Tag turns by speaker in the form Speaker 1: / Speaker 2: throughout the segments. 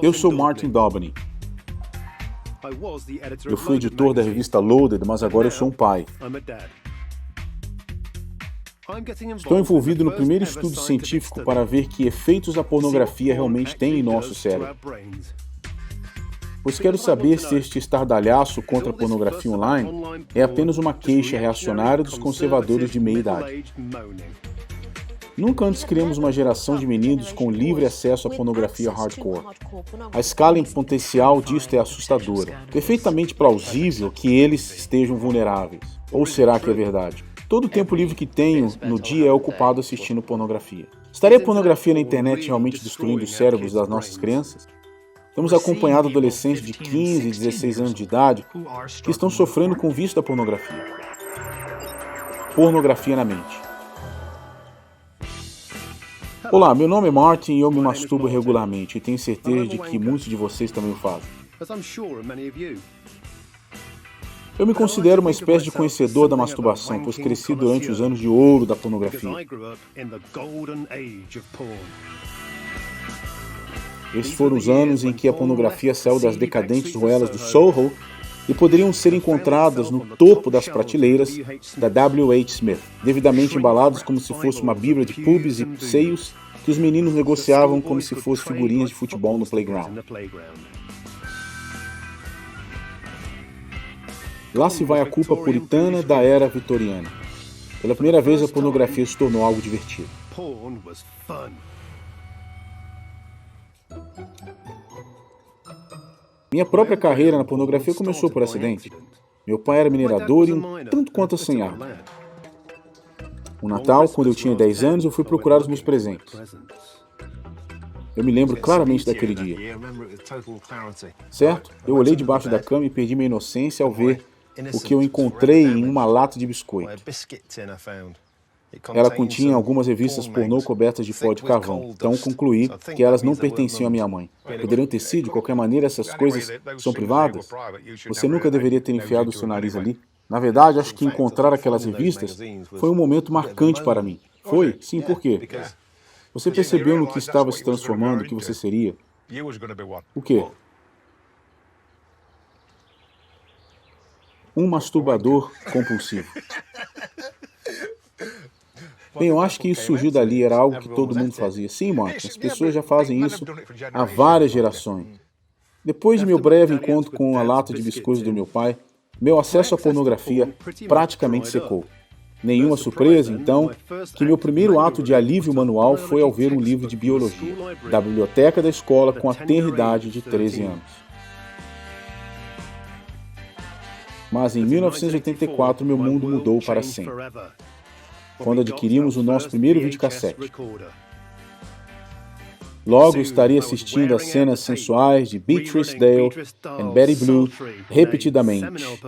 Speaker 1: Eu sou Martin Daubeny. Eu fui editor da revista Loaded, mas agora eu sou um pai. Estou envolvido no primeiro estudo científico para ver que efeitos a pornografia realmente tem em nosso cérebro. Pois quero saber se este estardalhaço contra a pornografia online é apenas uma queixa reacionária dos conservadores de meia-idade. Nunca antes criamos uma geração de meninos com livre acesso à pornografia hardcore. A escala potencial disto é assustadora. Perfeitamente plausível que eles estejam vulneráveis. Ou será que é verdade? Todo o tempo livre que tenho no dia é ocupado assistindo pornografia. Estaria a pornografia na internet realmente destruindo os cérebros das nossas crianças? Temos acompanhado adolescentes de 15 e 16 anos de idade que estão sofrendo com o vício da pornografia. Pornografia na mente. Olá, meu nome é Martin e eu me masturbo regularmente e tenho certeza de que muitos de vocês também o fazem. Eu me considero uma espécie de conhecedor da masturbação, pois cresci durante os anos de ouro da pornografia. Esses foram os anos em que a pornografia saiu das decadentes ruelas do Soho e poderiam ser encontradas no topo das prateleiras da W.H. Smith, devidamente embaladas como se fosse uma bíblia de pubs e seios que os meninos negociavam como se fossem figurinhas de futebol no playground. Lá se vai a culpa puritana da era vitoriana. Pela primeira vez a pornografia se tornou algo divertido. Minha própria carreira na pornografia começou por acidente. Meu pai era minerador e um tanto quanto assanhado. Um Natal, quando eu tinha 10 anos, eu fui procurar os meus presentes. Eu me lembro claramente daquele dia. Certo? Eu olhei debaixo da cama e perdi minha inocência ao ver o que eu encontrei em uma lata de biscoito. Ela continha algumas revistas pornô cobertas de pó de carvão, então concluí que elas não pertenciam à minha mãe. Poderiam ter sido, de qualquer maneira, essas coisas são privadas? Você nunca deveria ter enfiado o seu nariz ali. Na verdade, acho que encontrar aquelas revistas foi um momento marcante para mim. Foi? Sim, por quê? Você percebeu no que estava se transformando, que você seria? O quê? Um masturbador compulsivo. Bem, eu acho que isso surgiu dali, era algo que todo mundo fazia. Sim, Martin, as pessoas já fazem isso há várias gerações. Depois de meu breve encontro com a lata de biscoitos do meu pai, meu acesso à pornografia praticamente secou. Nenhuma surpresa, então, que meu primeiro ato de alívio manual foi ao ver um livro de biologia, da biblioteca da escola com a tenra idade de 13 anos. Mas em 1984 meu mundo mudou para sempre, quando adquirimos o nosso primeiro videocassete. Logo estaria assistindo às cenas sensuais de Beatrice Dale e Betty Blue repetidamente,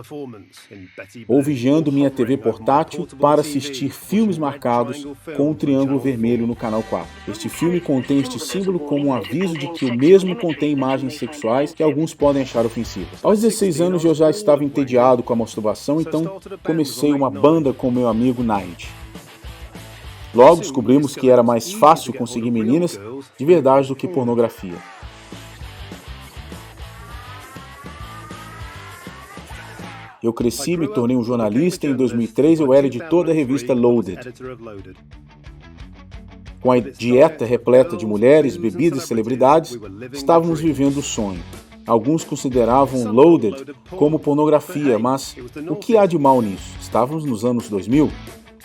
Speaker 1: ou vigiando minha TV portátil para assistir filmes marcados com um triângulo vermelho no canal 4. Este filme contém este símbolo como um aviso de que o mesmo contém imagens sexuais que alguns podem achar ofensivas. Aos 16 anos eu já estava entediado com a masturbação, então comecei uma banda com meu amigo Nige. Logo descobrimos que era mais fácil conseguir meninas de verdade do que pornografia. Eu cresci e me tornei um jornalista e em 2003 eu era editor da revista Loaded. Com a dieta repleta de mulheres, bebidas e celebridades, estávamos vivendo o sonho. Alguns consideravam Loaded como pornografia, mas o que há de mal nisso? Estávamos nos anos 2000.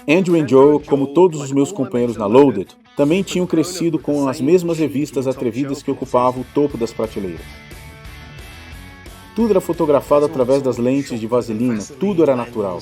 Speaker 1: Andrew e Joe, como todos os meus companheiros na Loaded, também tinham crescido com as mesmas revistas atrevidas que ocupavam o topo das prateleiras. Tudo era fotografado através das lentes de vaselina, tudo era natural.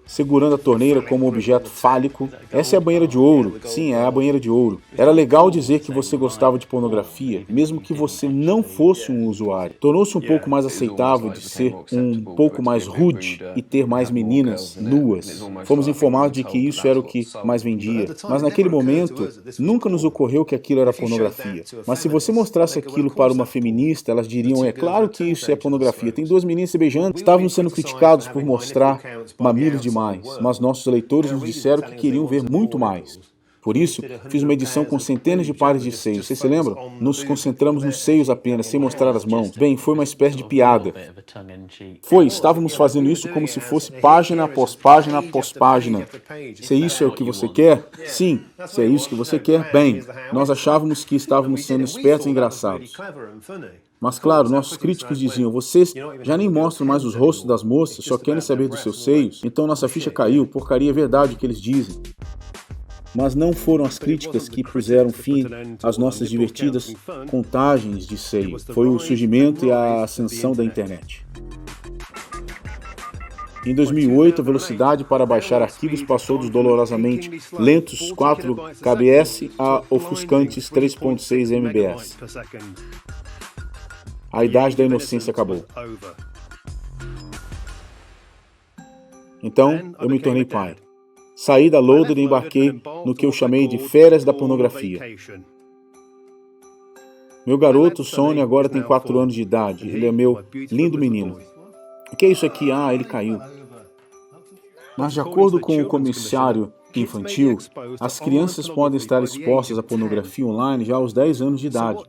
Speaker 1: Segurando a torneira como objeto fálico, essa é a banheira de ouro. Sim, é a banheira de ouro. Era legal dizer que você gostava de pornografia, mesmo que você não fosse um usuário. Tornou-se um pouco mais aceitável de ser um pouco mais rude e ter mais meninas nuas. Fomos informados de que isso era o que mais vendia. Mas naquele momento, nunca nos ocorreu que aquilo era pornografia. Mas se você mostrasse aquilo para uma feminista, elas diriam, é claro que isso é pornografia. Tem duas meninas se beijando. Estávamos sendo criticados por mostrar mamilos demais, mas nossos leitores nos disseram que queriam ver muito mais. Por isso, fiz uma edição com centenas de pares de seios. Vocês se lembram? Nos concentramos nos seios apenas, sem mostrar as mãos. Bem, foi uma espécie de piada. Estávamos fazendo isso como se fosse página após página após página. Se isso é o que você quer? Sim. Se é isso que você quer, bem, nós achávamos que estávamos sendo espertos e engraçados. Mas claro, nossos críticos diziam, vocês já nem mostram mais os rostos das moças, só querem saber dos seus seios. Então nossa ficha caiu, porcaria, é verdade o que eles dizem. Mas não foram as críticas que puseram fim às nossas divertidas contagens de seio. Foi o surgimento e a ascensão da internet. Em 2008, a velocidade para baixar arquivos passou dos dolorosamente lentos 4 kbs a ofuscantes 3.6 mbs. A idade da inocência acabou. Então, eu me tornei pai. Saí da Loader e embarquei no que eu chamei de férias da pornografia. Meu garoto, Sonny, agora tem 4 anos de idade. Ele é meu lindo menino. O que é isso aqui? Ah, ele caiu. Mas de acordo com o comissário infantil, as crianças podem estar expostas à pornografia online já aos 10 anos de idade.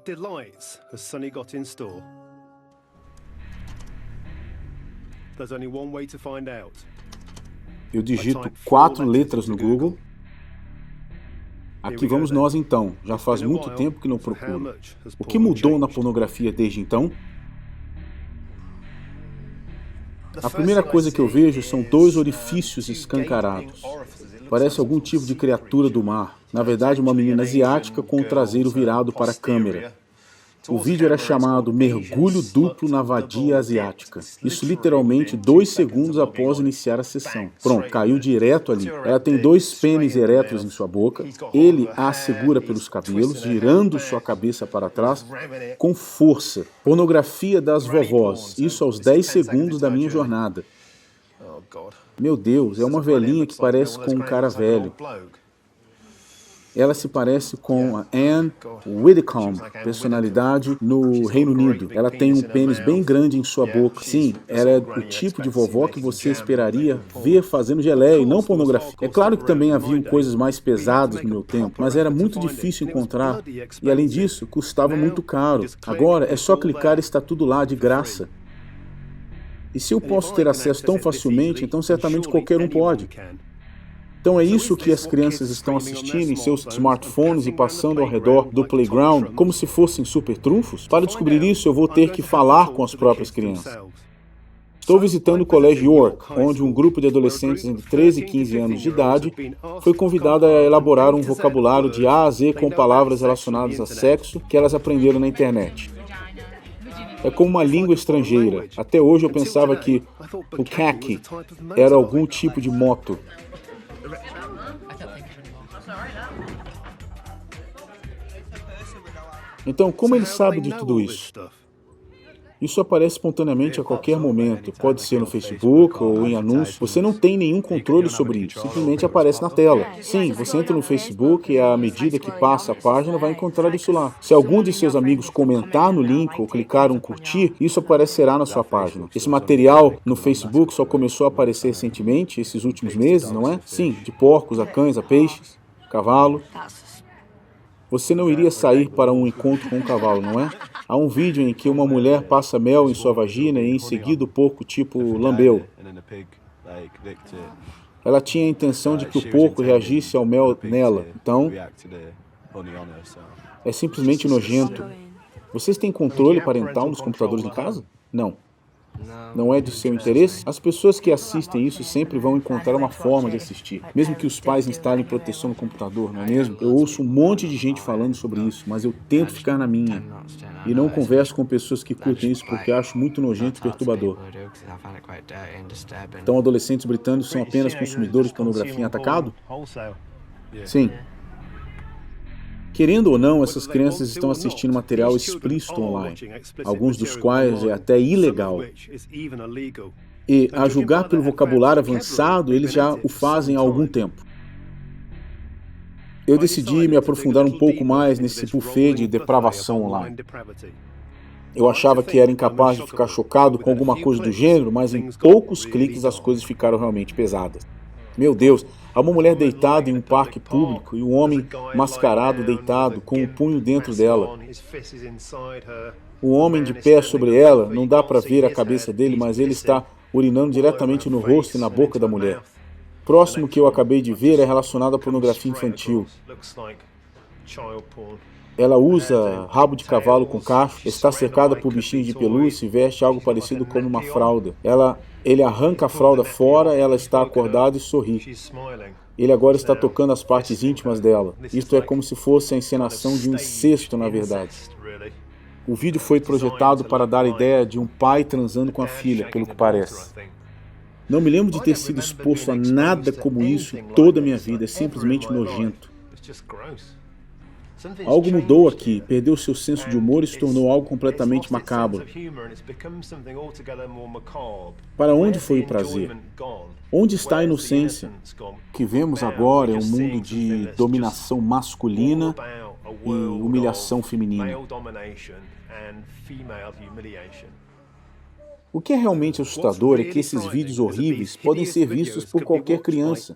Speaker 1: Eu digito 4 letras no Google. Aqui vamos nós então. Já faz muito tempo que não procuro. O que mudou na pornografia desde então? A primeira coisa que eu vejo são 2 orifícios escancarados. Parece algum tipo de criatura do mar. Na verdade, uma menina asiática com o traseiro virado para a câmera. O vídeo era chamado Mergulho Duplo na Vadia Asiática. Isso literalmente 2 segundos após iniciar a sessão. Pronto, caiu direto ali. Ela tem 2 pênis eretos em sua boca. Ele a segura pelos cabelos, girando sua cabeça para trás com força. Pornografia das vovós. Isso aos 10 segundos da minha jornada. Meu Deus, é uma velhinha que parece com um cara velho. Ela se parece com a Anne Widdecombe, personalidade no Reino Unido. Ela tem um pênis bem grande em sua boca. Sim, ela é o tipo de vovó que você esperaria ver fazendo geleia e não pornografia. É claro que também haviam coisas mais pesadas no meu tempo, mas era muito difícil encontrar. E além disso, custava muito caro. Agora é só clicar e está tudo lá de graça. E se eu posso ter acesso tão facilmente, então certamente qualquer um pode. Então é isso que as crianças estão assistindo em seus smartphones e passando ao redor do playground como se fossem super trunfos? Para descobrir isso, eu vou ter que falar com as próprias crianças. Estou visitando o Colégio York, onde um grupo de adolescentes entre 13 e 15 anos de idade foi convidado a elaborar um vocabulário de A a Z com palavras relacionadas a sexo que elas aprenderam na internet. É como uma língua estrangeira. Até hoje eu pensava que o khaki era algum tipo de moto. Então, como ele sabe de tudo isso? Isso aparece espontaneamente a qualquer momento. Pode ser no Facebook ou em anúncios. Você não tem nenhum controle sobre isso. Simplesmente aparece na tela. Sim, você entra no Facebook e à medida que passa a página vai encontrar isso lá. Se algum de seus amigos comentar no link ou clicar um curtir, isso aparecerá na sua página. Esse material no Facebook só começou a aparecer recentemente, esses últimos meses, não é? Sim, de porcos a cães, a peixes, cavalo. Você não iria sair para um encontro com um cavalo, não é? Há um vídeo em que uma mulher passa mel em sua vagina e em seguida o porco tipo lambeu. Ela tinha a intenção de que o porco reagisse ao mel nela, então é simplesmente nojento. Vocês têm controle parental nos computadores em casa? Não. Não é de seu interesse? As pessoas que assistem isso sempre vão encontrar uma forma de assistir, mesmo que os pais instalem proteção no computador, não é mesmo? Eu ouço um monte de gente falando sobre isso, mas eu tento ficar na minha. E não converso com pessoas que curtem isso porque acho muito nojento e perturbador. Então adolescentes britânicos são apenas consumidores de pornografia em atacado? Sim. Querendo ou não, essas crianças estão assistindo material explícito online, alguns dos quais é até ilegal. E, a julgar pelo vocabulário avançado, eles já o fazem há algum tempo. Eu decidi me aprofundar um pouco mais nesse buffet de depravação online. Eu achava que era incapaz de ficar chocado com alguma coisa do gênero, mas em poucos cliques as coisas ficaram realmente pesadas. Meu Deus, Há uma mulher deitada em um parque público e um homem mascarado deitado com um punho dentro dela. O homem de pé sobre ela, não dá para ver a cabeça dele, mas ele está urinando diretamente no rosto e na boca da mulher. Próximo que eu acabei de ver é relacionado à pornografia infantil. Ela usa rabo de cavalo com cacho, está cercada por bichinhos de pelúcia e veste algo parecido como uma fralda. Ele arranca a fralda fora, ela está acordada e sorri. Ele agora está tocando as partes íntimas dela. Isto é como se fosse a encenação de um incesto, na verdade. O vídeo foi projetado para dar a ideia de um pai transando com a filha, pelo que parece. Não me lembro de ter sido exposto a nada como isso em toda a minha vida, é simplesmente nojento. Algo mudou aqui, perdeu seu senso de humor e se tornou algo completamente macabro. Para onde foi o prazer? Onde está a inocência? O que vemos agora é um mundo de dominação masculina e humilhação feminina. O que é realmente assustador é que esses vídeos horríveis podem ser vistos por qualquer criança,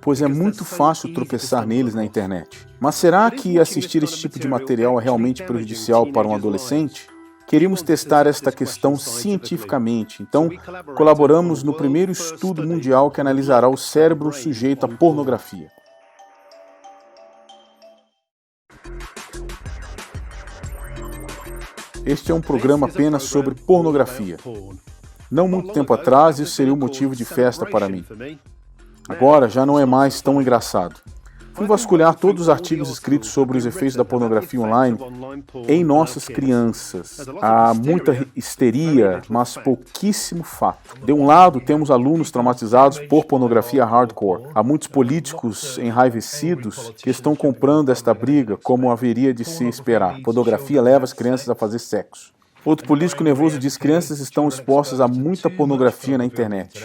Speaker 1: pois é muito fácil tropeçar neles na internet. Mas será que assistir esse tipo de material é realmente prejudicial para um adolescente? Queríamos testar esta questão cientificamente, então colaboramos no primeiro estudo mundial que analisará o cérebro sujeito à pornografia. Este é um programa apenas sobre pornografia. Não muito tempo atrás, isso seria um motivo de festa para mim. Agora já não é mais tão engraçado. Fui vasculhar todos os artigos escritos sobre os efeitos da pornografia online em nossas crianças. Há muita histeria, mas pouquíssimo fato. De um lado, temos alunos traumatizados por pornografia hardcore. Há muitos políticos enraivecidos que estão comprando esta briga como haveria de se esperar. Pornografia leva as crianças a fazer sexo. Outro político nervoso diz que crianças estão expostas a muita pornografia na internet.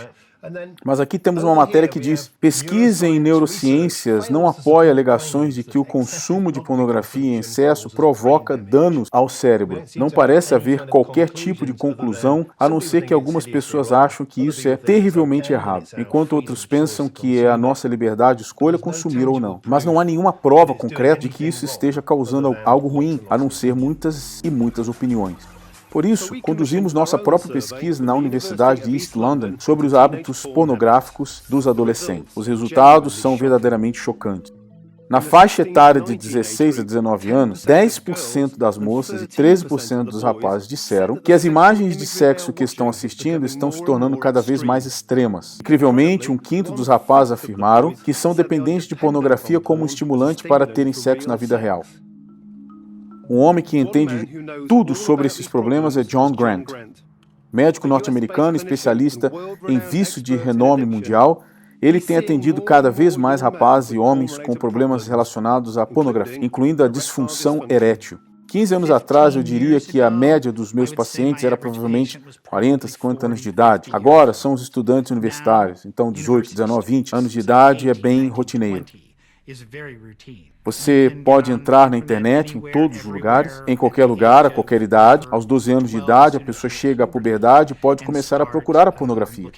Speaker 1: Mas aqui temos uma matéria que diz: pesquisa em neurociências não apoia alegações de que o consumo de pornografia em excesso provoca danos ao cérebro. Não parece haver qualquer tipo de conclusão, a não ser que algumas pessoas acham que isso é terrivelmente errado, enquanto outros pensam que é a nossa liberdade de escolha consumir ou não. Mas não há nenhuma prova concreta de que isso esteja causando algo ruim, a não ser muitas e muitas opiniões. Por isso, conduzimos nossa própria pesquisa na Universidade de East London sobre os hábitos pornográficos dos adolescentes. Os resultados são verdadeiramente chocantes. Na faixa etária de 16 a 19 anos, 10% das moças e 13% dos rapazes disseram que as imagens de sexo que estão assistindo estão se tornando cada vez mais extremas. Incrivelmente, 1/5 dos rapazes afirmaram que são dependentes de pornografia como um estimulante para terem sexo na vida real. Um homem que entende tudo sobre esses problemas é John Grant, médico norte-americano, especialista em vício de renome mundial. Ele tem atendido cada vez mais rapazes e homens com problemas relacionados à pornografia, incluindo a disfunção erétil. 15 anos atrás, eu diria que a média dos meus pacientes era provavelmente 40, 50 anos de idade. Agora, são os estudantes universitários, então 18, 19, 20 anos de idade é bem rotineiro. Você pode entrar na internet em todos os lugares, em qualquer lugar, a qualquer idade. Aos 12 anos de idade, a pessoa chega à puberdade e pode começar a procurar a pornografia.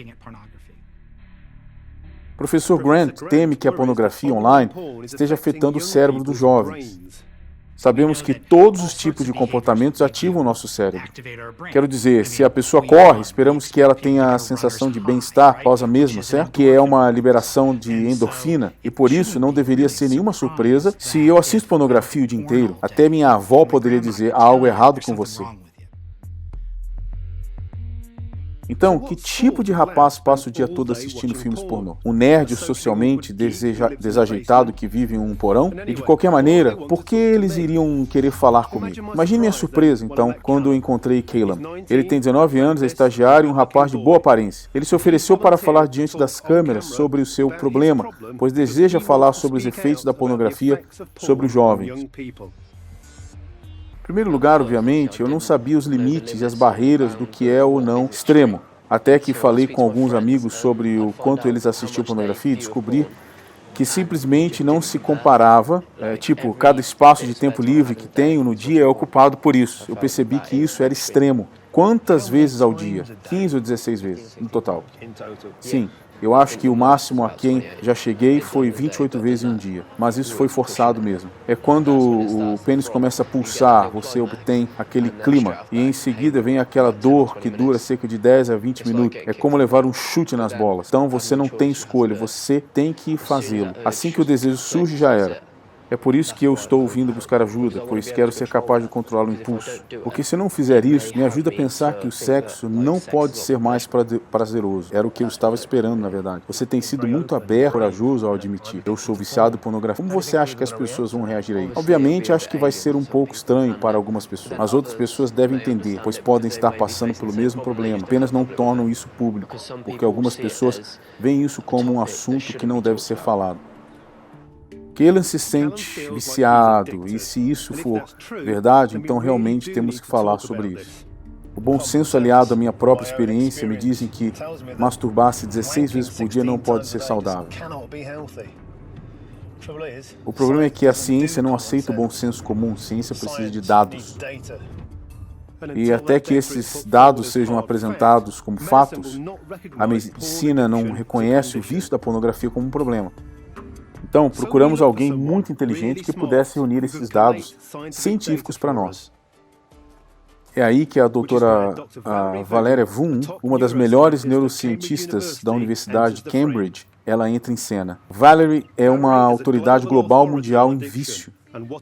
Speaker 1: O professor Grant teme que a pornografia online esteja afetando o cérebro dos jovens. Sabemos que todos os tipos de comportamentos ativam o nosso cérebro. Quero dizer, se a pessoa corre, esperamos que ela tenha a sensação de bem-estar após a mesma, certo? Que é uma liberação de endorfina, e por isso não deveria ser nenhuma surpresa se eu assisto pornografia o dia inteiro. Até minha avó poderia dizer: há algo errado com você. Então, que tipo de rapaz passa o dia todo assistindo filmes pornô? Um nerd socialmente desajeitado que vive em um porão? E de qualquer maneira, por que eles iriam querer falar comigo? Imagine minha surpresa, então, quando eu encontrei Caleb. Ele tem 19 anos, é estagiário e um rapaz de boa aparência. Ele se ofereceu para falar diante das câmeras sobre o seu problema, pois deseja falar sobre os efeitos da pornografia sobre os jovens. Em primeiro lugar, obviamente, eu não sabia os limites e as barreiras do que é ou não extremo. Até que falei com alguns amigos sobre o quanto eles assistiam pornografia e descobri que simplesmente não se comparava. Cada espaço de tempo livre que tenho no dia é ocupado por isso. Eu percebi que isso era extremo. Quantas vezes ao dia? 15 ou 16 vezes no total. Sim. Eu acho que o máximo a quem já cheguei foi 28 vezes em um dia, mas isso foi forçado mesmo. É quando o pênis começa a pulsar, você obtém aquele clima e em seguida vem aquela dor que dura cerca de 10 a 20 minutos. É como levar um chute nas bolas. Então você não tem escolha, você tem que fazê-lo. Assim que o desejo surge, já era. É por isso que eu estou vindo buscar ajuda, pois quero ser capaz de controlar o impulso. Porque se não fizer isso, me ajuda a pensar que o sexo não pode ser mais prazeroso. Era o que eu estava esperando, na verdade. Você tem sido muito aberto, corajoso ao admitir. Eu sou viciado em pornografia. Como você acha que as pessoas vão reagir a isso? Obviamente, acho que vai ser um pouco estranho para algumas pessoas, mas outras pessoas devem entender, pois podem estar passando pelo mesmo problema. Apenas não tornam isso público, porque algumas pessoas veem isso como um assunto que não deve ser falado. Keelan se sente viciado, e se isso for verdade, então realmente temos que falar sobre isso. O bom senso aliado à minha própria experiência me dizem que masturbar-se 16 vezes por dia não pode ser saudável. O problema é que a ciência não aceita o bom senso comum, a ciência precisa de dados. E até que esses dados sejam apresentados como fatos, a medicina não reconhece o vício da pornografia como um problema. Então, procuramos alguém muito inteligente que pudesse reunir esses dados científicos para nós. É aí que a doutora Valeria Voon, uma das melhores neurocientistas da Universidade de Cambridge, ela entra em cena. Valerie é uma autoridade global mundial em vício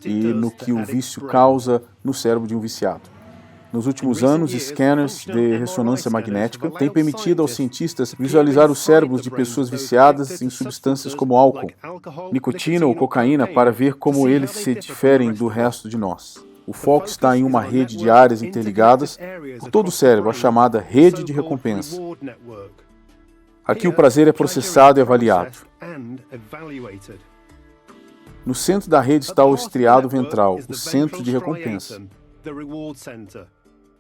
Speaker 1: e no que o vício causa no cérebro de um viciado. Nos últimos anos, scanners de ressonância magnética têm permitido aos cientistas visualizar os cérebros de pessoas viciadas em substâncias como álcool, nicotina ou cocaína para ver como eles se diferem do resto de nós. O foco está em uma rede de áreas interligadas por todo o cérebro, a chamada rede de recompensa. Aqui o prazer é processado e avaliado. No centro da rede está o estriado ventral, o centro de recompensa.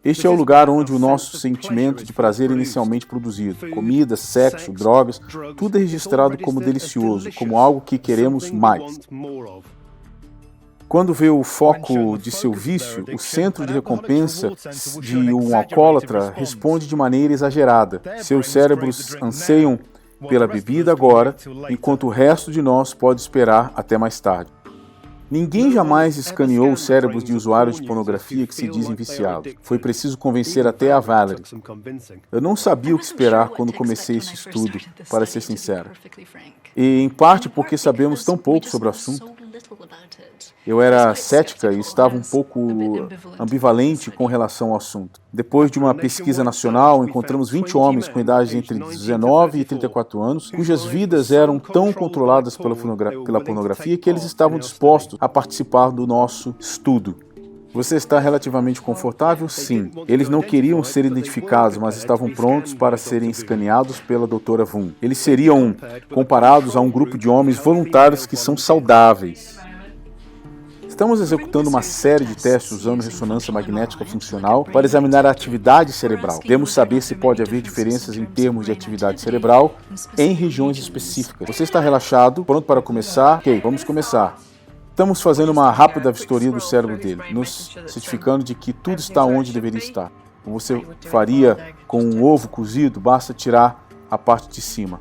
Speaker 1: Este é o lugar onde o nosso sentimento de prazer é inicialmente produzido. Comida, sexo, drogas, tudo é registrado como delicioso, como algo que queremos mais. Quando vê o foco de seu vício, o centro de recompensa de um alcoólatra responde de maneira exagerada. Seus cérebros anseiam pela bebida agora, enquanto o resto de nós pode esperar até mais tarde. Ninguém jamais escaneou os cérebros de usuários de pornografia que se dizem viciados. Foi preciso convencer até a Valerie. Eu não sabia o que esperar quando comecei esse estudo, para ser sincero. E, em parte, porque sabemos tão pouco sobre o assunto. Eu era cética e estava um pouco ambivalente com relação ao assunto. Depois de uma pesquisa nacional, encontramos 20 homens com idade entre 19 e 34 anos, cujas vidas eram tão controladas pela pornografia que eles estavam dispostos a participar do nosso estudo. Você está relativamente confortável? Sim. Eles não queriam ser identificados, mas estavam prontos para serem escaneados pela doutora Voon. Eles seriam comparados a um grupo de homens voluntários que são saudáveis. Estamos executando uma série de testes usando ressonância magnética funcional para examinar a atividade cerebral. Devemos saber se pode haver diferenças em termos de atividade cerebral em regiões específicas. Você está relaxado? Pronto para começar? Ok, vamos começar. Estamos fazendo uma rápida vistoria do cérebro dele, nos certificando de que tudo está onde deveria estar. Como você faria com um ovo cozido, basta tirar a parte de cima.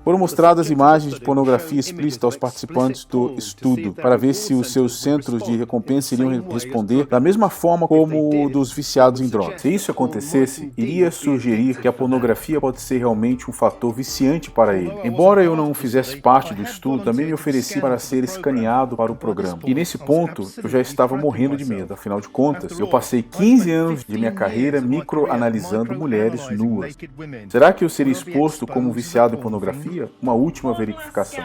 Speaker 1: Foram mostradas imagens de pornografia explícita aos participantes do estudo para ver se os seus centros de recompensa iriam responder da mesma forma como o dos viciados em drogas. Se isso acontecesse, iria sugerir que a pornografia pode ser realmente um fator viciante para ele. Embora eu não fizesse parte do estudo, também me ofereci para ser escaneado para o programa. E nesse ponto, eu já estava morrendo de medo. Afinal de contas, eu passei 15 anos de minha carreira microanalisando mulheres nuas. Será que eu seria exposto como viciado em pornografia? Uma última verificação.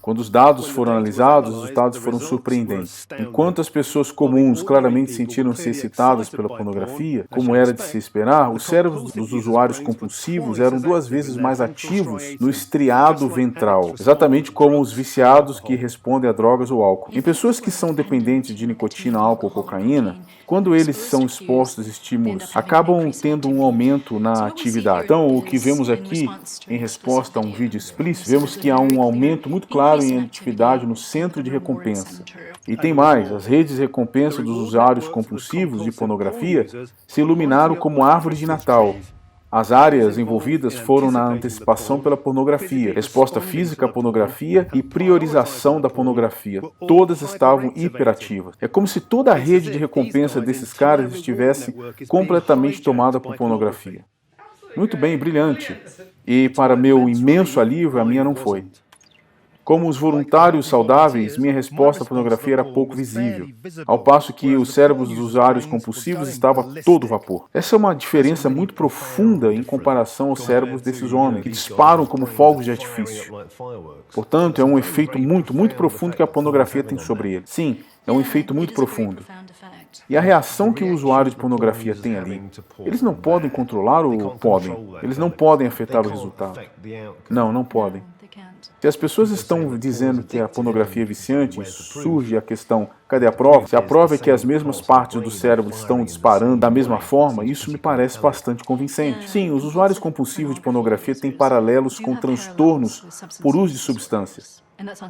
Speaker 1: Quando os dados foram analisados, os resultados foram surpreendentes. Enquanto as pessoas comuns claramente sentiram-se excitadas pela pornografia, como era de se esperar, os cérebros dos usuários compulsivos eram 2 vezes mais ativos no estriado ventral, exatamente como os viciados que respondem a drogas ou álcool. Em pessoas que são dependentes de nicotina, álcool ou cocaína, quando eles são expostos a estímulos, acabam tendo um aumento na atividade. Então, o que vemos aqui, em resposta a um vídeo explícito, vemos que há um aumento muito claro em atividade no centro de recompensa. E tem mais, as redes de recompensa dos usuários compulsivos de pornografia se iluminaram como árvores de Natal. As áreas envolvidas foram na antecipação pela pornografia, resposta física à pornografia e priorização da pornografia. Todas estavam hiperativas. É como se toda a rede de recompensa desses caras estivesse completamente tomada por pornografia. Muito bem, brilhante. E para meu imenso alívio, a minha não foi. Como os voluntários saudáveis, minha resposta à pornografia era pouco visível, ao passo que os cérebros dos usuários compulsivos estavam a todo vapor. Essa é uma diferença muito profunda em comparação aos cérebros desses homens, que disparam como fogos de artifício. Portanto, é um efeito muito profundo que a pornografia tem sobre eles. Sim, é um efeito muito profundo. E a reação que o usuário de pornografia tem ali, eles não podem controlar ou podem? Eles não podem afetar o resultado. Não podem. Se as pessoas estão dizendo que a pornografia é viciante, surge a questão, cadê a prova? Se a prova é que as mesmas partes do cérebro estão disparando da mesma forma, isso me parece bastante convincente. Sim, os usuários compulsivos de pornografia têm paralelos com transtornos por uso de substâncias.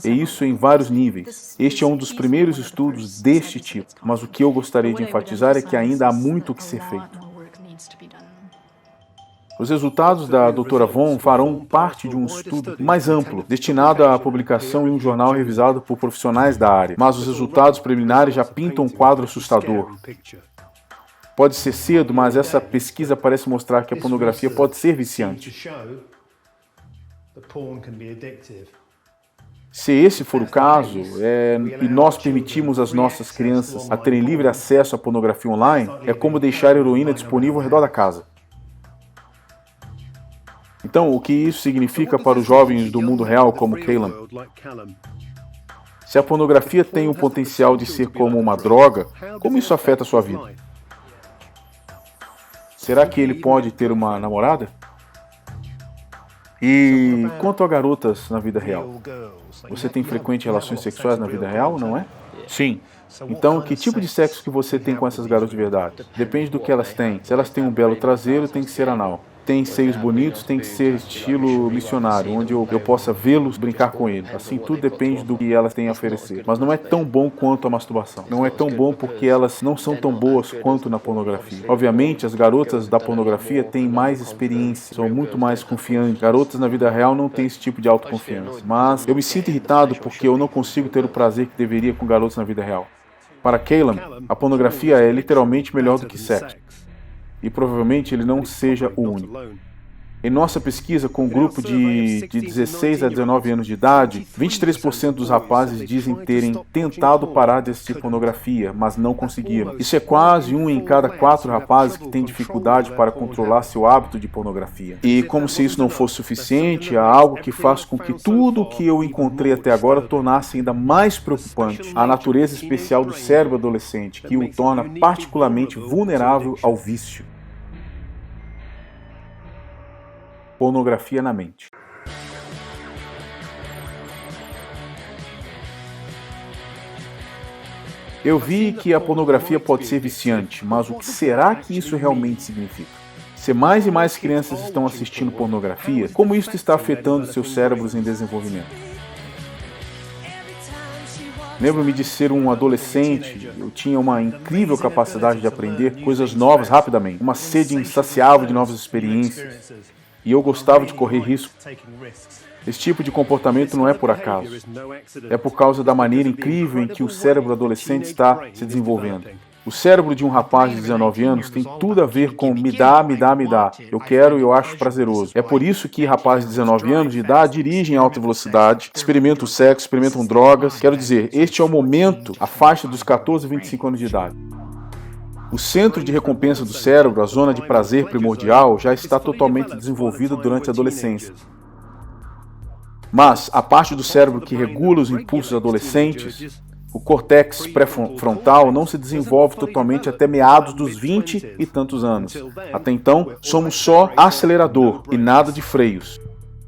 Speaker 1: E isso em vários níveis. Este é um dos primeiros estudos deste tipo, mas o que eu gostaria de enfatizar é que ainda há muito o que ser feito. Os resultados da Dra. Von farão parte de um estudo mais amplo, destinado à publicação em um jornal revisado por profissionais da área, mas os resultados preliminares já pintam um quadro assustador. Pode ser cedo, mas essa pesquisa parece mostrar que a pornografia pode ser viciante. Se esse for o caso, e nós permitimos às nossas crianças a terem livre acesso à pornografia online, é como deixar a heroína disponível ao redor da casa. Então, o que isso significa para os jovens do mundo real como Caleb? Se a pornografia tem o potencial de ser como uma droga, como isso afeta a sua vida? Será que ele pode ter uma namorada? E quanto a garotas na vida real? Você tem frequente relações sexuais na vida real, não é? Sim. Então, que tipo de sexo que você tem com essas garotas de verdade? Depende do que elas têm. Se elas têm um belo traseiro, tem que ser anal. Tem seios bonitos, tem que ser estilo missionário, onde eu possa vê-los, brincar com eles. Assim, tudo depende do que elas têm a oferecer. Mas não é tão bom quanto a masturbação. Não é tão bom porque elas não são tão boas quanto na pornografia. Obviamente, as garotas da pornografia têm mais experiência, são muito mais confiantes. Garotas na vida real não têm esse tipo de autoconfiança. Mas eu me sinto irritado porque eu não consigo ter o prazer que deveria com garotos na vida real. Para Caleb, a pornografia é literalmente melhor do que sexo. E provavelmente ele não seja o único. Em nossa pesquisa com um grupo de 16 a 19 anos de idade, 23% dos rapazes dizem terem tentado parar de assistir pornografia, mas não conseguiram. Isso é quase 1 em cada 4 rapazes que tem dificuldade para controlar seu hábito de pornografia. E como se isso não fosse suficiente, há algo que faz com que tudo o que eu encontrei até agora tornasse ainda mais preocupante: a natureza especial do cérebro adolescente, que o torna particularmente vulnerável ao vício. Pornografia na mente. Eu vi que a pornografia pode ser viciante, mas o que será que isso realmente significa? Se mais e mais crianças estão assistindo pornografia, como isso está afetando seus cérebros em desenvolvimento? Lembro-me de ser um adolescente, eu tinha uma incrível capacidade de aprender coisas novas rapidamente, uma sede insaciável de novas experiências. E eu gostava de correr risco. Esse tipo de comportamento não é por acaso. É por causa da maneira incrível em que o cérebro adolescente está se desenvolvendo. O cérebro de um rapaz de 19 anos tem tudo a ver com me dá. Eu quero e eu acho prazeroso. É por isso que rapazes de 19 anos de idade dirigem em alta velocidade, experimentam sexo, experimentam drogas. Quero dizer, este é o momento, a faixa dos 14 a 25 anos de idade. O centro de recompensa do cérebro, a zona de prazer primordial, já está totalmente desenvolvida durante a adolescência. Mas a parte do cérebro que regula os impulsos adolescentes, o córtex pré-frontal, não se desenvolve totalmente até meados dos 20 e tantos anos. Até então, somos só acelerador e nada de freios.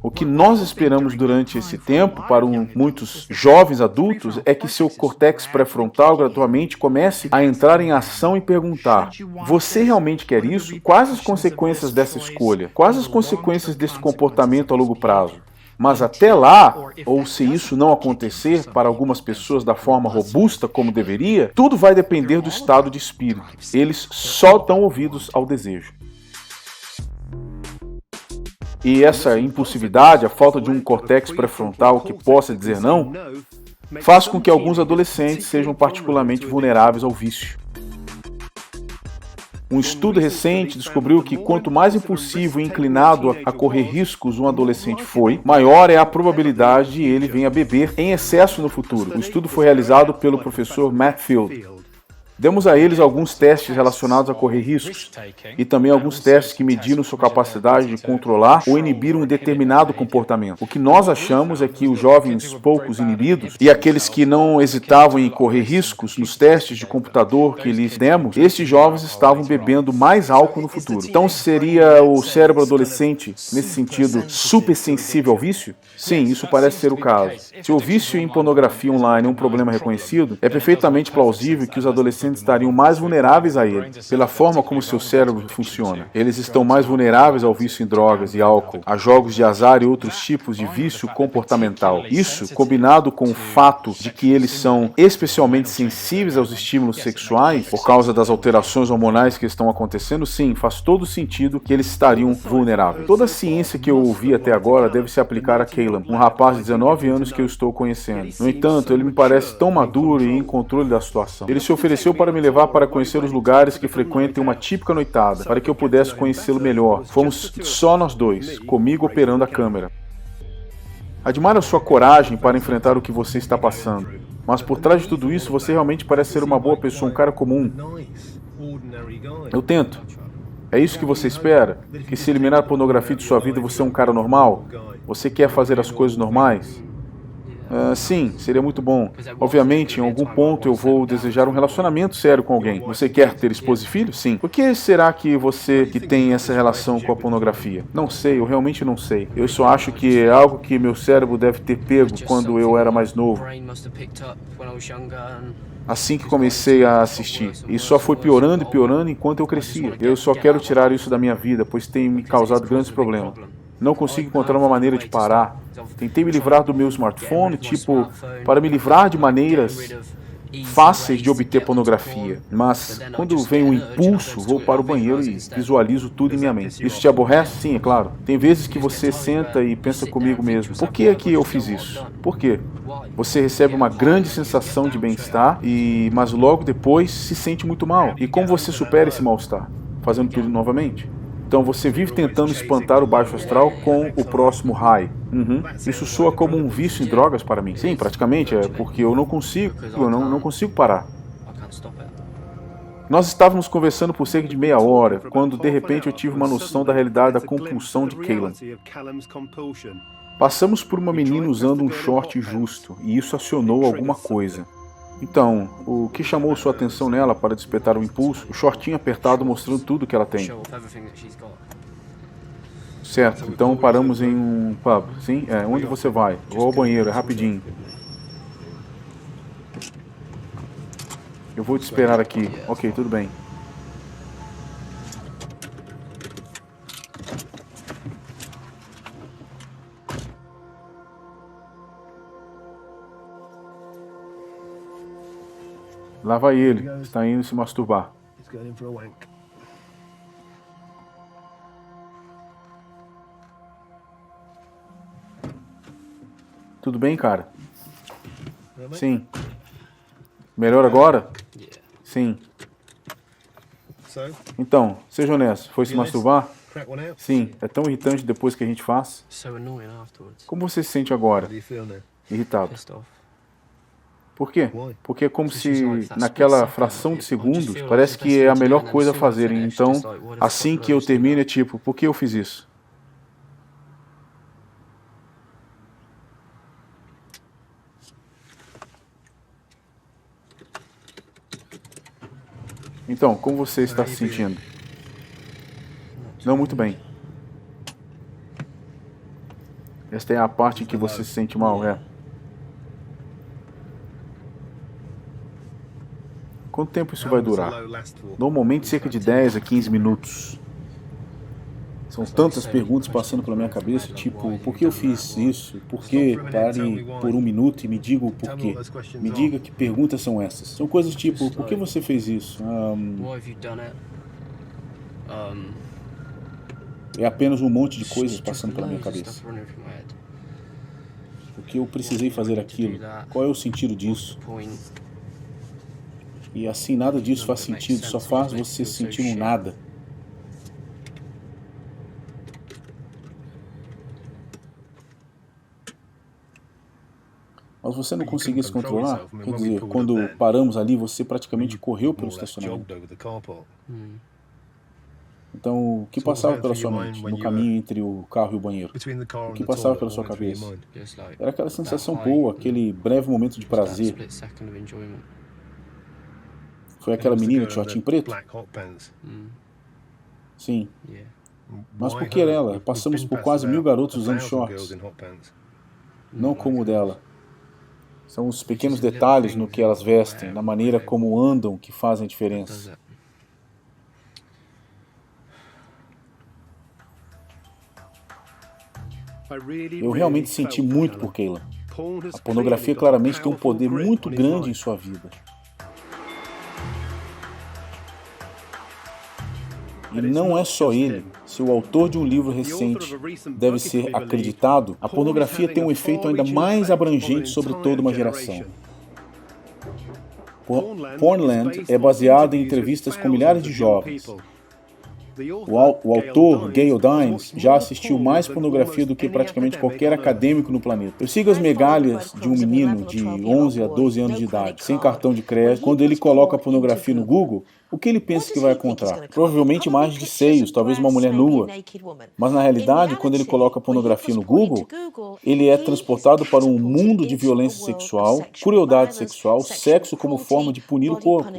Speaker 1: O que nós esperamos durante esse tempo, para muitos jovens adultos, é que seu córtex pré-frontal gradualmente comece a entrar em ação e perguntar: você realmente quer isso? Quais as consequências dessa escolha? Quais as consequências desse comportamento a longo prazo? Mas até lá, ou se isso não acontecer para algumas pessoas da forma robusta como deveria, tudo vai depender do estado de espírito. Eles só dão ouvidos ao desejo. E essa impulsividade, a falta de um córtex pré-frontal que possa dizer não, faz com que alguns adolescentes sejam particularmente vulneráveis ao vício. Um estudo recente descobriu que quanto mais impulsivo e inclinado a correr riscos um adolescente foi, maior é a probabilidade de ele venha a beber em excesso no futuro. O estudo foi realizado pelo professor Matt Field. Demos a eles alguns testes relacionados a correr riscos e também alguns testes que mediram sua capacidade de controlar ou inibir um determinado comportamento. O que nós achamos é que os jovens poucos inibidos e aqueles que não hesitavam em correr riscos nos testes de computador que lhes demos, esses jovens estavam bebendo mais álcool no futuro. Então seria o cérebro adolescente, nesse sentido, super sensível ao vício? Sim, isso parece ser o caso. Se o vício em pornografia online é um problema reconhecido, é perfeitamente plausível que os adolescentes estariam mais vulneráveis a ele, pela forma como seu cérebro funciona. Eles estão mais vulneráveis ao vício em drogas e álcool, a jogos de azar e outros tipos de vício comportamental. Isso, combinado com o fato de que eles são especialmente sensíveis aos estímulos sexuais, por causa das alterações hormonais que estão acontecendo, sim, faz todo sentido que eles estariam vulneráveis. Toda a ciência que eu ouvi até agora deve se aplicar a Caleb, um rapaz de 19 anos que eu estou conhecendo. No entanto, ele me parece tão maduro e em controle da situação. Ele se ofereceu para me levar para conhecer os lugares que frequentem uma típica noitada, para que eu pudesse conhecê-lo melhor. Fomos só nós dois, comigo operando a câmera. Admiro a sua coragem para enfrentar o que você está passando, mas por trás de tudo isso, você realmente parece ser uma boa pessoa, um cara comum. Eu tento. É isso que você espera? Que se eliminar a pornografia de sua vida, você é um cara normal? Você quer fazer as coisas normais? Sim, seria muito bom. Obviamente, em algum ponto eu vou desejar um relacionamento sério com alguém. Você quer ter esposa e filho? Sim. Por que será que você tem essa relação com a pornografia? Não sei, eu realmente não sei. Eu só acho que é algo que meu cérebro deve ter pego quando eu era mais novo. Assim que comecei a assistir. E só foi piorando e piorando enquanto eu crescia. Eu só quero tirar isso da minha vida, pois tem me causado grandes problemas. Não consigo encontrar uma maneira de parar. Tentei me livrar do meu smartphone, para me livrar de maneiras fáceis de obter pornografia. Mas, quando vem um impulso, vou para o banheiro e visualizo tudo em minha mente. Isso te aborrece? Sim, é claro. Tem vezes que você senta e pensa comigo mesmo, por que é que eu fiz isso? Por quê? Você recebe uma grande sensação de bem-estar, mas logo depois se sente muito mal. E como você supera esse mal-estar? Fazendo tudo novamente? Então você vive tentando espantar o baixo astral com o próximo high. Isso soa como um vício em drogas para mim. Sim, praticamente, é porque eu não consigo parar. Nós estávamos conversando por cerca de meia hora, quando de repente eu tive uma noção da realidade da compulsão de Caleb. Passamos por uma menina usando um short justo, e isso acionou alguma coisa. Então, o que chamou sua atenção nela para despertar o impulso? O shortinho apertado mostrando tudo que ela tem. Certo, então paramos em um pub. Sim? Onde você vai? Vou ao banheiro, é rapidinho. Eu vou te esperar aqui. Ok, tudo bem. Lá vai ele, está indo se masturbar. Tudo bem, cara? Sim. Melhor agora? Sim. Então, seja honesto, foi se masturbar? Sim, é tão irritante depois que a gente faz. Como você se sente agora? Irritado. Por quê? Porque é como se, naquela fração de segundos, parece que é a melhor coisa a fazer. Então, assim que eu termino, é tipo, por que eu fiz isso? Então, como você está se sentindo? Não muito bem. Esta é a parte em que você se sente mal, é. Quanto tempo isso vai durar? Normalmente cerca de 10 a 15 minutos. São tantas perguntas passando pela minha cabeça, tipo, por que eu fiz isso? Por que? Pare por um minuto e me diga o porquê. Me diga que perguntas são essas. São coisas tipo, por que você fez isso? É apenas um monte de coisas passando pela minha cabeça. Por que eu precisei fazer aquilo? Qual é o sentido disso? E assim, nada disso faz sentido, só faz você sentir um nada. Mas você não conseguia se controlar? Quer dizer, quando paramos ali, você praticamente correu pelo estacionamento. Então, o que passava pela sua mente no caminho entre o carro e o banheiro? O que passava pela sua cabeça? Era aquela sensação boa, aquele breve momento de prazer. Foi aquela menina de shortinho preto? Sim. Mas por que ela? Passamos por quase 1000 garotos usando shorts. Não como o dela. São os pequenos detalhes no que elas vestem, na maneira como andam, que fazem a diferença. Eu realmente senti muito por Kayla. A pornografia claramente tem um poder muito grande em sua vida. E não é só ele. Se o autor de um livro recente deve ser acreditado, a pornografia tem um efeito ainda mais abrangente sobre toda uma geração. Pornland é baseado em entrevistas com milhares de jovens. O autor, Gayle Dines, já assistiu mais pornografia do que praticamente qualquer acadêmico no planeta. Eu sigo as migalhas de um menino de 11 a 12 anos de idade, sem cartão de crédito. Quando ele coloca pornografia no Google, o que ele pensa que vai encontrar? Provavelmente imagens de seios, talvez uma mulher nua. Mas na realidade, quando ele coloca pornografia no Google, ele é transportado para um mundo de violência sexual, crueldade sexual, sexo como forma de punir o corpo.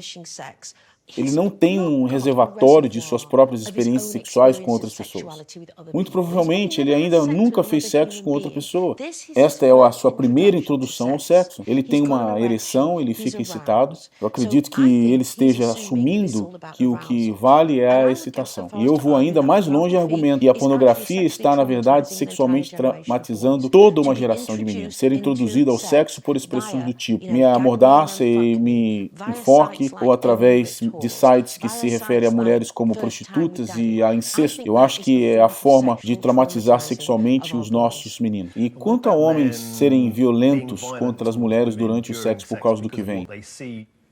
Speaker 1: Ele não tem um reservatório de suas próprias experiências sexuais com outras pessoas. Muito provavelmente, ele ainda nunca fez sexo com outra pessoa. Esta é a sua primeira introdução ao sexo. Ele tem uma ereção, ele fica excitado. Eu acredito que ele esteja assumindo que o que vale é a excitação. E eu vou ainda mais longe e argumento que a pornografia está, na verdade, sexualmente traumatizando toda uma geração de meninos. Ser introduzido ao sexo por expressões do tipo me amordace e me enforque, ou através de sites que se referem a mulheres como prostitutas e a incesto. Eu acho que é a forma de traumatizar sexualmente os nossos meninos. E quanto a homens serem violentos contra as mulheres durante o sexo por causa do que vem?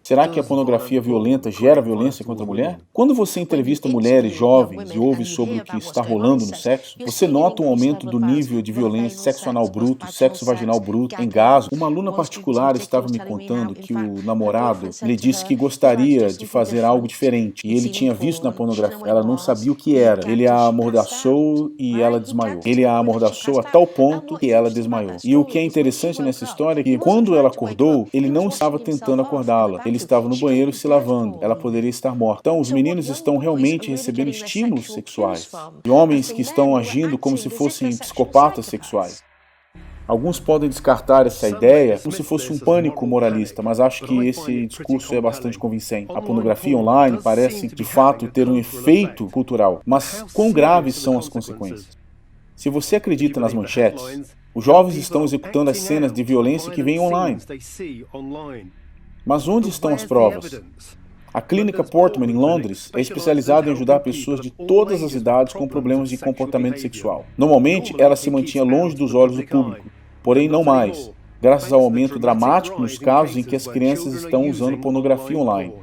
Speaker 1: Será que a pornografia violenta gera violência contra a mulher? Quando você entrevista mulheres jovens e ouve sobre o que está rolando no sexo, você nota um aumento do nível de violência, sexo anal bruto, sexo vaginal bruto, engasgo. Uma aluna particular estava me contando que o namorado lhe disse que gostaria de fazer algo diferente e ele tinha visto na pornografia. Ela não sabia o que era. Ele a amordaçou e ela desmaiou. Ele a amordaçou a tal ponto que ela desmaiou. E o que é interessante nessa história é que quando ela acordou, ele não estava tentando acordá-la. Ele estava no banheiro se lavando. Ela poderia estar morta. Então, os meninos estão realmente recebendo estímulos sexuais. E homens que estão agindo como se fossem psicopatas sexuais. Alguns podem descartar essa ideia como se fosse um pânico moralista, mas acho que esse discurso é bastante convincente. A pornografia online parece, de fato, ter um efeito cultural. Mas quão graves são as consequências? Se você acredita nas manchetes, os jovens estão executando as cenas de violência que vêm online. Mas onde estão as provas? A clínica Portman, em Londres, é especializada em ajudar pessoas de todas as idades com problemas de comportamento sexual. Normalmente, ela se mantinha longe dos olhos do público, porém não mais, graças ao aumento dramático nos casos em que as crianças estão usando pornografia online.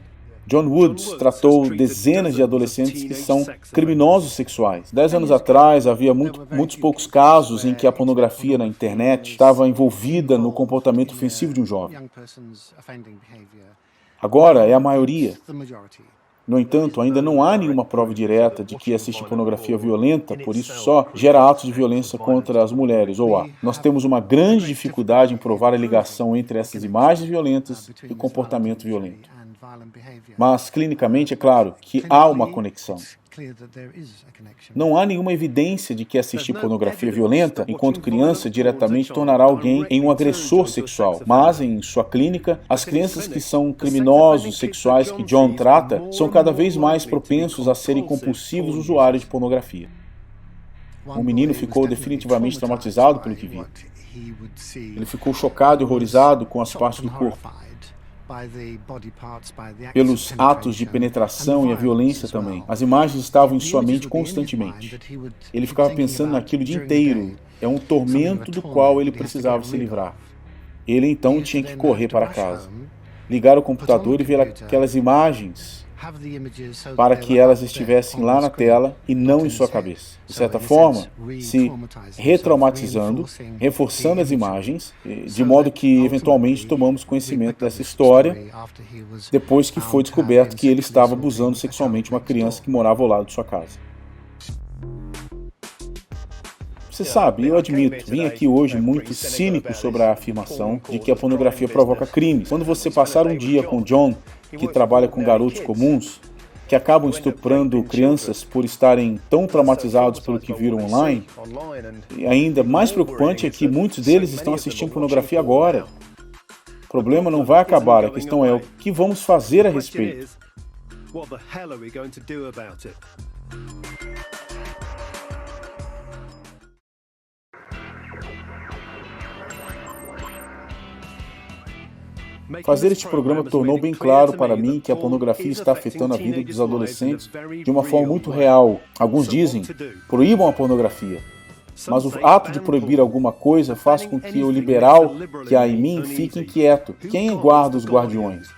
Speaker 1: John Woods tratou dezenas de adolescentes que são criminosos sexuais. 10 anos atrás, havia muitos poucos casos em que a pornografia na internet estava envolvida no comportamento ofensivo de um jovem. Agora é a maioria. No entanto, ainda não há nenhuma prova direta de que assistir pornografia violenta, por isso só, gera atos de violência contra as mulheres, ou há. Nós temos uma grande dificuldade em provar a ligação entre essas imagens violentas e comportamento violento. Mas, clinicamente, é claro que há uma conexão. Não há nenhuma evidência de que assistir pornografia violenta, enquanto criança, diretamente tornará alguém em um agressor sexual. Mas, em sua clínica, as crianças que são criminosos sexuais que John trata são cada vez mais propensos a serem compulsivos usuários de pornografia. O menino ficou definitivamente traumatizado pelo que viu. Ele ficou chocado e horrorizado com as partes do corpo. pelos atos de penetração e a violência também. As imagens estavam em sua mente constantemente. Ele ficava pensando naquilo o dia inteiro. É um tormento do qual ele precisava se livrar. Ele então tinha que correr para casa, ligar o computador e ver aquelas imagens para que elas estivessem lá na tela e não em sua cabeça. De certa forma, se retraumatizando, reforçando as imagens, de modo que eventualmente tomamos conhecimento dessa história depois que foi descoberto que ele estava abusando sexualmente uma criança que morava ao lado de sua casa. Você sabe, eu admito, vim aqui hoje muito cínico sobre a afirmação de que a pornografia provoca crimes. Quando você passar um dia com John, que trabalha com garotos comuns, que acabam estuprando crianças por estarem tão traumatizados pelo que viram online, e ainda mais preocupante é que muitos deles estão assistindo pornografia agora. O problema não vai acabar, a questão é o que vamos fazer a respeito. Fazer este programa tornou bem claro para mim que a pornografia está afetando a vida dos adolescentes de uma forma muito real. Alguns dizem, proíbam a pornografia. Mas o ato de proibir alguma coisa faz com que o liberal que há em mim fique inquieto. Quem guarda os guardiões?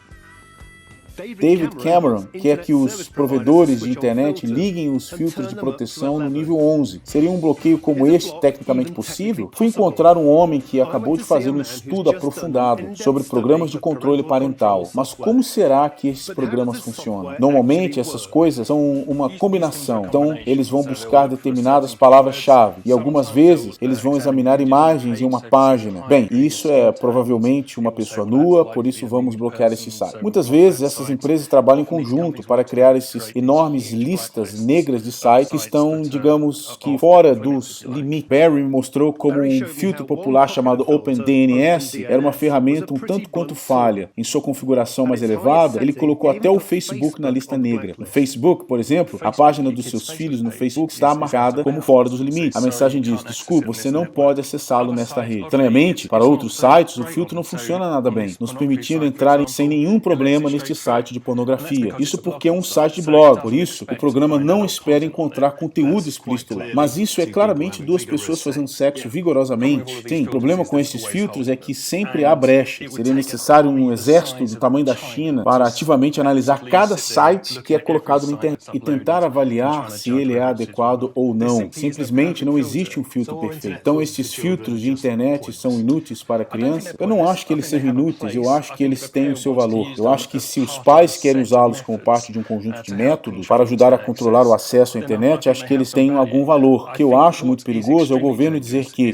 Speaker 1: David Cameron quer que os provedores de internet liguem os filtros de proteção no nível 11. Seria um bloqueio como este tecnicamente possível? Fui encontrar um homem que acabou de fazer um estudo aprofundado sobre programas de controle parental. Mas como será que esses programas funcionam? Normalmente, essas coisas são uma combinação. Então, eles vão buscar determinadas palavras-chave e algumas vezes eles vão examinar imagens em uma página. Bem, isso é provavelmente uma pessoa nua, por isso vamos bloquear esse site. Muitas vezes, essas empresas trabalham em conjunto para criar esses enormes listas negras de sites que estão, digamos, que fora dos limites. Barry me mostrou como um filtro popular chamado OpenDNS era uma ferramenta um tanto quanto falha. Em sua configuração mais elevada, ele colocou até o Facebook na lista negra. No Facebook, por exemplo, a página dos seus filhos no Facebook está marcada como fora dos limites. A mensagem diz, desculpe, você não pode acessá-lo nesta rede. Estranhamente, para outros sites, o filtro não funciona nada bem, nos permitindo entrar sem nenhum problema neste site de pornografia. Isso porque é um site de blog, por isso o programa não espera encontrar conteúdo explícito lá. Mas isso é claramente duas pessoas fazendo sexo vigorosamente. Sim, o problema com esses filtros é que sempre há brecha. Seria necessário um exército do tamanho da China para ativamente analisar cada site que é colocado na internet e tentar avaliar se ele é adequado ou não. Simplesmente não existe um filtro perfeito. Então esses filtros de internet são inúteis para crianças? Eu não acho que eles sejam inúteis, eu acho que eles têm o seu valor. Eu acho que se os pais querem usá-los como parte de um conjunto de métodos para ajudar a controlar o acesso à internet, acho que eles têm algum valor. O que eu acho muito perigoso é o governo dizer que,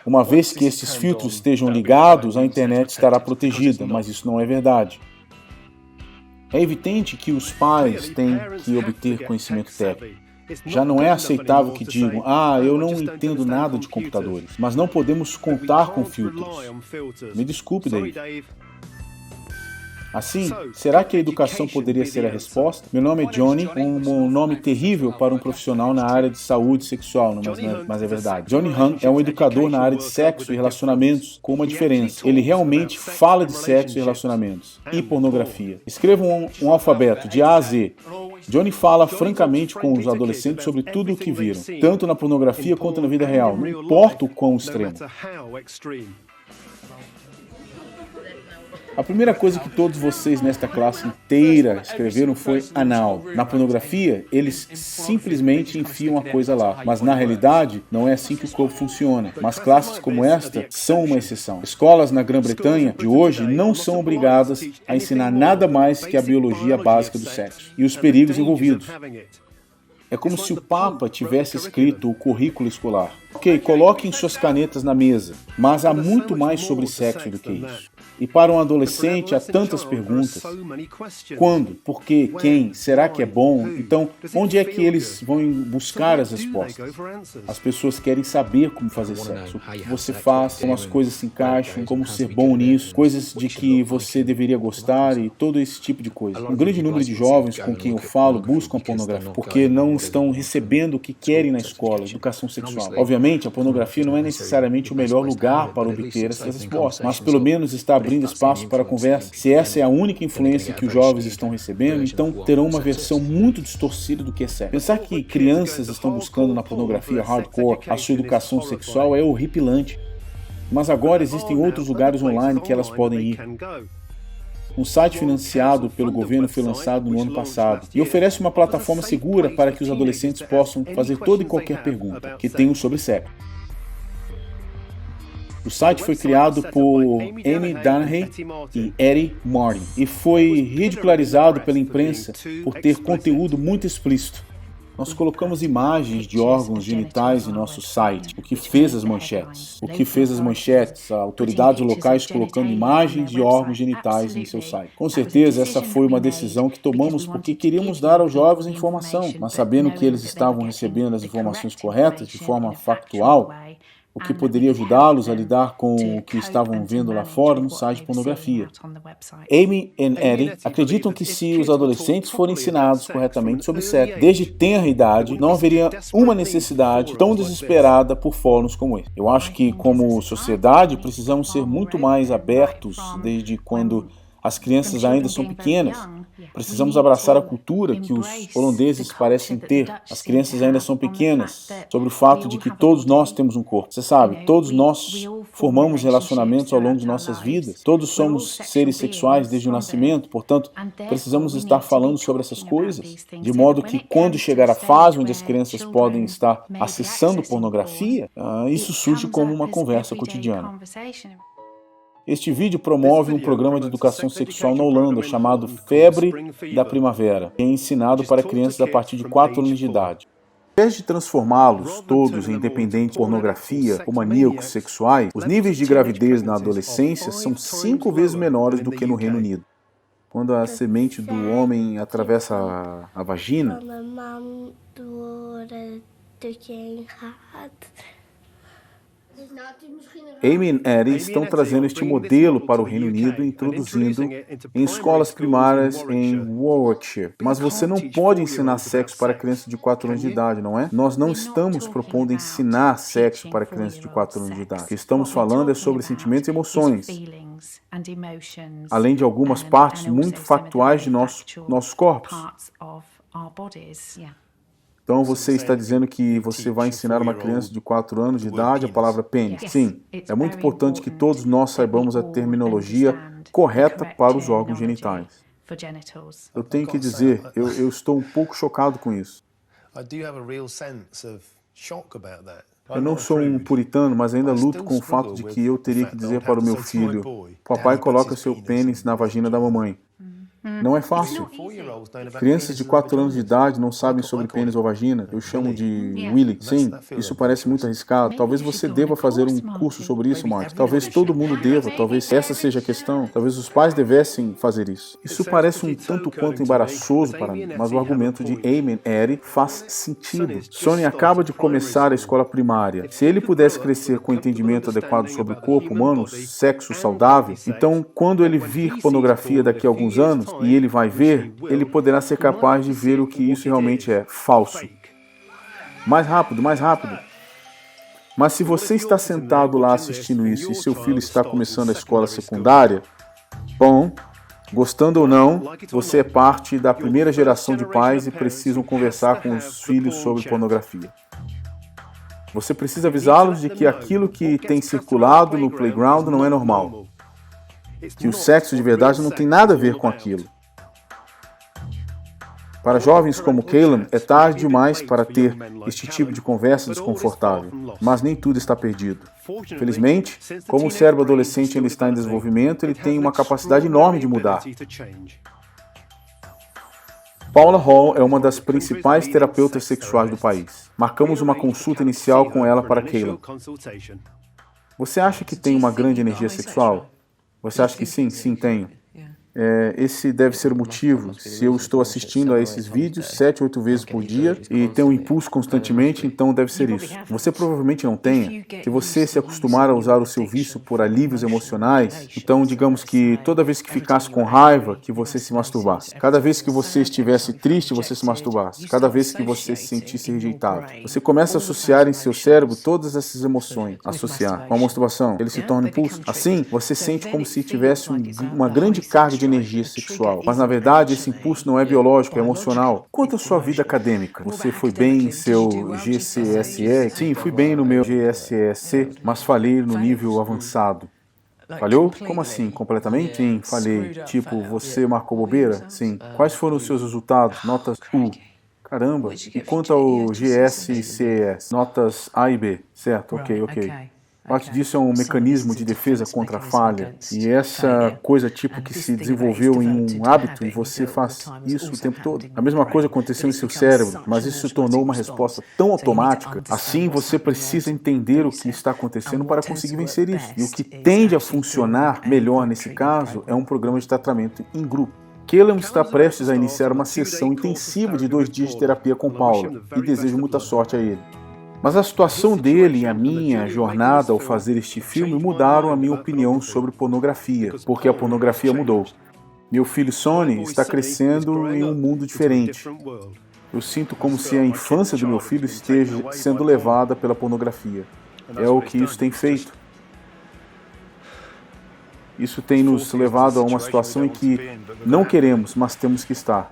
Speaker 1: uma vez que esses filtros estejam ligados, a internet estará protegida, mas isso não é verdade. É evidente que os pais têm que obter conhecimento técnico. Já não é aceitável que digam, eu não entendo nada de computadores, mas não podemos contar com filtros. Me desculpe, David. Assim, será que a educação poderia ser a resposta? Meu nome é Johnny, um nome terrível para um profissional na área de saúde sexual, mas é verdade. Johnny Hunt é um educador na área de sexo e relacionamentos com uma diferença. Ele realmente fala de sexo e relacionamentos e pornografia. Escreva um alfabeto de A a Z. Johnny fala francamente com os adolescentes sobre tudo o que viram, tanto na pornografia quanto na vida real, não importa o quão extremo. A primeira coisa que todos vocês nesta classe inteira escreveram foi anal. Na pornografia, eles simplesmente enfiam a coisa lá. Mas na realidade, não é assim que o corpo funciona. Mas classes como esta são uma exceção. Escolas na Grã-Bretanha de hoje não são obrigadas a ensinar nada mais que a biologia básica do sexo e os perigos envolvidos. É como se o Papa tivesse escrito o currículo escolar. Ok, coloquem suas canetas na mesa, mas há muito mais sobre sexo do que isso. E para um adolescente há tantas perguntas. Quando? Por quê? Quem? Será que é bom? Então, onde é que eles vão buscar as respostas? As pessoas querem saber como fazer sexo, o que você faz, como as coisas se encaixam, como ser bom nisso, coisas de que você deveria gostar e todo esse tipo de coisa. Um grande número de jovens com quem eu falo buscam a pornografia porque não estão recebendo o que querem na escola, educação sexual. Obviamente, a pornografia não é necessariamente o melhor lugar para obter essas respostas, mas pelo menos está abrindo espaço para a conversa. Se essa é a única influência que os jovens estão recebendo, então terão uma versão muito distorcida do que é sexo. Pensar que crianças estão buscando na pornografia hardcore a sua educação sexual é horripilante. Mas agora existem outros lugares online que elas podem ir. Um site financiado pelo governo foi lançado no ano passado e oferece uma plataforma segura para que os adolescentes possam fazer toda e qualquer pergunta que tenham sobre sexo. O site foi criado por Amy Dunhey e Eddie Martin e foi ridicularizado pela imprensa por ter conteúdo muito explícito. Nós colocamos imagens de órgãos genitais em nosso site, o que fez as manchetes. Autoridades locais colocando imagens de órgãos genitais em seu site. Com certeza, essa foi uma decisão que tomamos porque queríamos dar aos jovens informação, mas sabendo que eles estavam recebendo as informações corretas de forma factual, o que poderia ajudá-los a lidar com o que estavam vendo lá fora no site de pornografia. Amy e Eddie acreditam que se os adolescentes forem ensinados corretamente sobre sexo desde tenra idade, não haveria uma necessidade tão desesperada por fóruns como esse. Eu acho que, como sociedade, precisamos ser muito mais abertos desde quando as crianças ainda são pequenas. Precisamos abraçar a cultura que os holandeses parecem ter. As crianças ainda são pequenas, sobre o fato de que todos nós temos um corpo. Você sabe, todos nós formamos relacionamentos ao longo de nossas vidas. Todos somos seres sexuais desde o nascimento, portanto, precisamos estar falando sobre essas coisas, de modo que quando chegar a fase onde as crianças podem estar acessando pornografia, isso surge como uma conversa cotidiana. Este vídeo promove um programa de educação sexual na Holanda chamado Febre da Primavera, que é ensinado para crianças a partir de 4 anos de idade. Ao invés de transformá-los todos em dependentes de pornografia ou maníacos sexuais, os níveis de gravidez na adolescência são 5 vezes menores do que no Reino Unido. Quando a semente do homem atravessa a vagina, Amy e Eddie estão trazendo este modelo para o Reino Unido e introduzindo em escolas primárias em Warwickshire. Mas você não pode ensinar sexo para crianças de 4 anos de idade, não é? Nós não estamos propondo ensinar sexo para crianças de 4 anos de idade. O que estamos falando é sobre sentimentos e emoções, além de algumas partes muito factuais de nossos corpos. Então você está dizendo que você vai ensinar uma criança de 4 anos de idade a palavra pênis. Sim, é muito importante que todos nós saibamos a terminologia correta para os órgãos genitais. Eu tenho que dizer, eu estou um pouco chocado com isso. Eu não sou um puritano, mas ainda luto com o fato de que eu teria que dizer para o meu filho: papai coloca seu pênis na vagina da mamãe. Não é fácil. Crianças de 4 anos de idade não sabem sobre pênis ou vagina. Eu chamo de Willy. Sim, isso parece muito arriscado. Talvez você deva fazer um curso sobre isso, Martin. Talvez todo mundo deva. Talvez essa seja a questão. Talvez os pais devessem fazer isso. Isso parece um tanto quanto embaraçoso para mim, mas o argumento de Amy e Eddie faz sentido. Sonny acaba de começar a escola primária. Se ele pudesse crescer com entendimento adequado sobre o corpo humano, sexo saudável, então quando ele vir pornografia daqui a alguns anos, e ele vai ver, ele poderá ser capaz de ver o que isso realmente é, falso. Mais rápido, mais rápido. Mas se você está sentado lá assistindo isso e seu filho está começando a escola secundária, bom, gostando ou não, você é parte da primeira geração de pais e precisam conversar com os filhos sobre pornografia. Você precisa avisá-los de que aquilo que tem circulado no playground não é normal. Que o sexo de verdade não tem nada a ver com aquilo. Para jovens como Caleb, é tarde demais para ter este tipo de conversa desconfortável, mas nem tudo está perdido. Felizmente, como o cérebro adolescente ainda está em desenvolvimento, ele tem uma capacidade enorme de mudar. Paula Hall é uma das principais terapeutas sexuais do país. Marcamos uma consulta inicial com ela para Caleb. Você acha que tem uma grande energia sexual? Você acha que sim? Sim, tenho. Esse deve ser o motivo. Se eu estou assistindo a esses vídeos 7, 8 vezes por dia e tenho um impulso constantemente, então deve ser isso. Você provavelmente não tenha. Se você se acostumar a usar o seu vício por alívios emocionais, então digamos que toda vez que ficasse com raiva, que você se masturbasse. Cada vez que você estivesse triste, você se masturbasse. Cada vez que você se sentisse rejeitado. Você começa a associar em seu cérebro todas essas emoções. Associar com a masturbação, ele se torna impulso. Assim, você sente como se tivesse uma grande carga de energia sexual. Mas na verdade, esse impulso não é biológico, é emocional. Quanto à sua vida acadêmica, você foi bem em seu GCSE? Sim, fui bem no meu GCSE, mas falhei no nível avançado. Falhou? Como assim? Completamente? Sim, falhei. Tipo, você marcou bobeira? Sim. Quais foram os seus resultados? Notas U. Caramba. E quanto ao GSCES? Notas A e B. Certo, ok. Parte disso é um mecanismo de defesa contra a falha. E essa coisa tipo que se desenvolveu em um hábito e você faz isso o tempo todo. A mesma coisa aconteceu em seu cérebro, mas isso se tornou uma resposta tão automática. Assim, você precisa entender o que está acontecendo para conseguir vencer isso. E o que tende a funcionar melhor nesse caso é um programa de tratamento em grupo. Kellam está prestes a iniciar uma sessão intensiva de 2 dias de terapia com Paula e desejo muita sorte a ele. Mas a situação dele e a minha jornada ao fazer este filme mudaram a minha opinião sobre pornografia, porque a pornografia mudou. Meu filho Sonny está crescendo em um mundo diferente. Eu sinto como se a infância do meu filho esteja sendo levada pela pornografia. É o que isso tem feito. Isso tem nos levado a uma situação em que não queremos, mas temos que estar.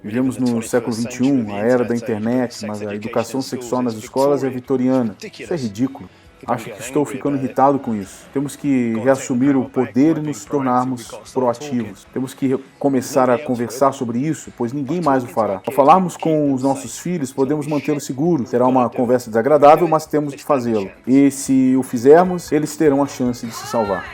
Speaker 1: Vivemos no século XXI, a era da internet, mas a educação sexual nas escolas é vitoriana. Isso é ridículo. Acho que estou ficando irritado com isso. Temos que reassumir o poder e nos tornarmos proativos. Temos que começar a conversar sobre isso, pois ninguém mais o fará. Ao falarmos com os nossos filhos, podemos mantê-los seguros. Será uma conversa desagradável, mas temos de fazê-lo. E se o fizermos, eles terão a chance de se salvar.